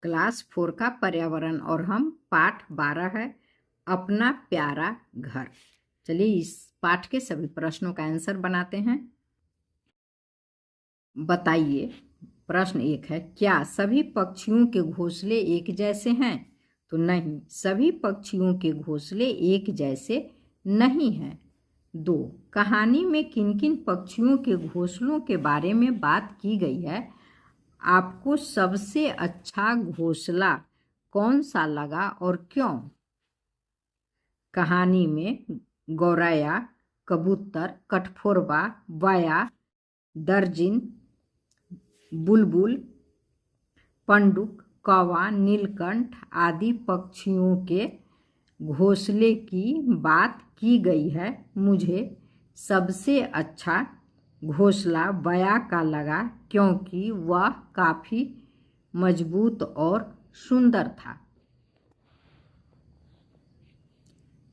Class 4 का पर्यावरण और हम पाठ 12 है अपना प्यारा घर। चलिए इस पाठ के सभी प्रश्नों का आंसर बनाते हैं। बताइए, प्रश्न 1 है, क्या सभी पक्षियों के घोंसले एक जैसे हैं? तो नहीं, सभी पक्षियों के घोंसले एक जैसे नहीं हैं। 2, कहानी में किन किन पक्षियों के घोंसलों के बारे में बात की गई है? आपको सबसे अच्छा घोंसला कौन सा लगा और क्यों? कहानी में गौरैया, कबूतर, कठफोरवा, बया, दर्जिन, बुलबुल, पंडुक, कौवा, नीलकंठ आदि पक्षियों के घोंसले की बात की गई है। मुझे सबसे अच्छा घोंसला बया का लगा क्योंकि वह काफ़ी मजबूत और सुंदर था।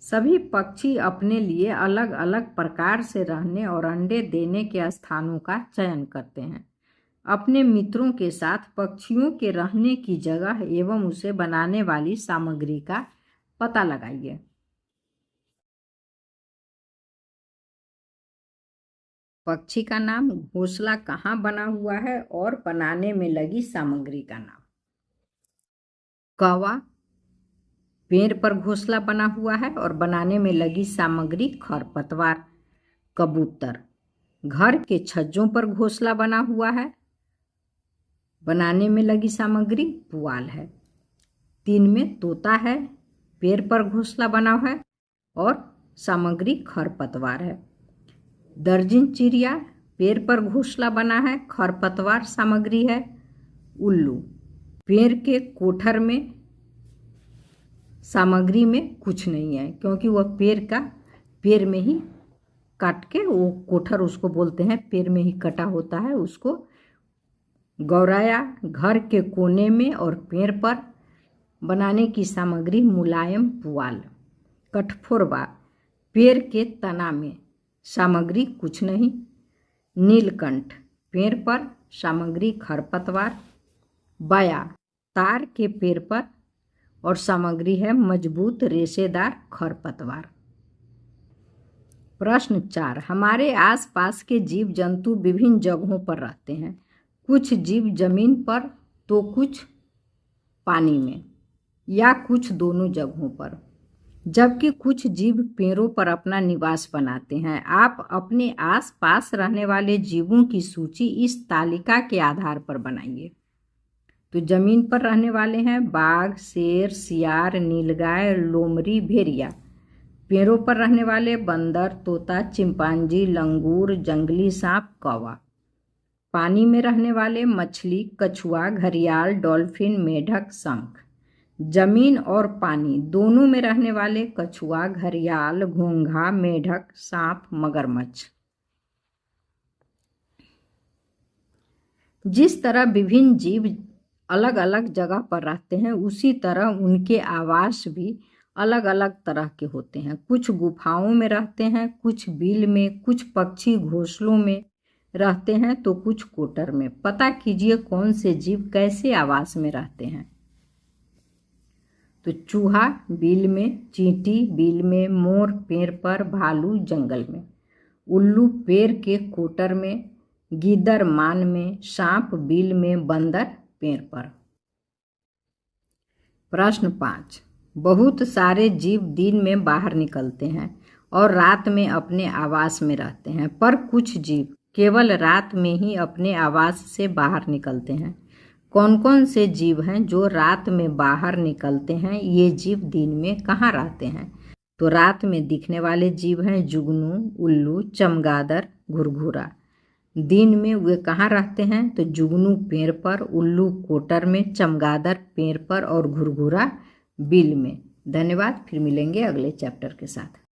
सभी पक्षी अपने लिए अलग अलग प्रकार से रहने और अंडे देने के स्थानों का चयन करते हैं। अपने मित्रों के साथ पक्षियों के रहने की जगह एवं उसे बनाने वाली सामग्री का पता लगाइए। पक्षी का नाम, घोंसला कहाँ बना हुआ है और बनाने में लगी सामग्री का नाम। कौवा, पेड़ पर घोंसला बना हुआ है और बनाने में लगी सामग्री खरपतवार। कबूतर, घर के छज्जों पर घोंसला बना हुआ है, बनाने में लगी सामग्री पुआल है। 3 में तोता है, पेड़ पर घोंसला बना है और सामग्री खरपतवार है। दर्जिन चिड़िया, पेड़ पर घोंसला बना है, खरपतवार सामग्री है। उल्लू, पेड़ के कोठर में सामग्री में कुछ नहीं है क्योंकि वह पेड़ में ही काट के वो कोठर उसको बोलते हैं, पेड़ में ही कटा होता है उसको। गौरैया, घर के कोने में और पेड़ पर, बनाने की सामग्री मुलायम पुआल। कठफोरवा, पेड़ के तना में, सामग्री कुछ नहीं। नीलकंठ, पेड़ पर, सामग्री खरपतवार। बया, तार के पेड़ पर और सामग्री है मजबूत रेशेदार खरपतवार। प्रश्न 4, हमारे आसपास के जीव जंतु विभिन्न जगहों पर रहते हैं। कुछ जीव जमीन पर तो कुछ पानी में या कुछ दोनों जगहों पर, जबकि कुछ जीव पेड़ों पर अपना निवास बनाते हैं। आप अपने आसपास रहने वाले जीवों की सूची इस तालिका के आधार पर बनाइए। तो जमीन पर रहने वाले हैं बाघ, शेर, सियार, नीलगाय, लोमड़ी, भेड़िया। पेड़ों पर रहने वाले बंदर, तोता, चिंपांजी, लंगूर, जंगली सांप, कौवा। पानी में रहने वाले मछली, कछुआ, घड़ियाल, डॉल्फिन, मेढक, शंख। जमीन और पानी दोनों में रहने वाले कछुआ, घड़ियाल, घोंघा, मेढक, सांप, मगरमच्छ। जिस तरह विभिन्न जीव अलग अलग जगह पर रहते हैं, उसी तरह उनके आवास भी अलग अलग तरह के होते हैं। कुछ गुफाओं में रहते हैं, कुछ बिल में, कुछ पक्षी घोंसलों में रहते हैं तो कुछ कोटर में। पता कीजिए कौन से जीव कैसे आवास में रहते हैं। तो चूहा बिल में, चींटी बिल में, मोर पेड़ पर, भालू जंगल में, उल्लू पेड़ के कोटर में, गीदड़ मान में, सांप बिल में, बंदर पेड़ पर। प्रश्न 5, बहुत सारे जीव दिन में बाहर निकलते हैं और रात में अपने आवास में रहते हैं, पर कुछ जीव केवल रात में ही अपने आवास से बाहर निकलते हैं। कौन कौन से जीव हैं जो रात में बाहर निकलते हैं? ये जीव दिन में कहाँ रहते हैं? तो रात में दिखने वाले जीव हैं जुगनू, उल्लू, चमगादड़, घुरघुरा। दिन में वे कहाँ रहते हैं? तो जुगनू पेड़ पर, उल्लू कोटर में, चमगादड़ पेड़ पर और घुरघुरा बिल में। धन्यवाद, फिर मिलेंगे अगले चैप्टर के साथ।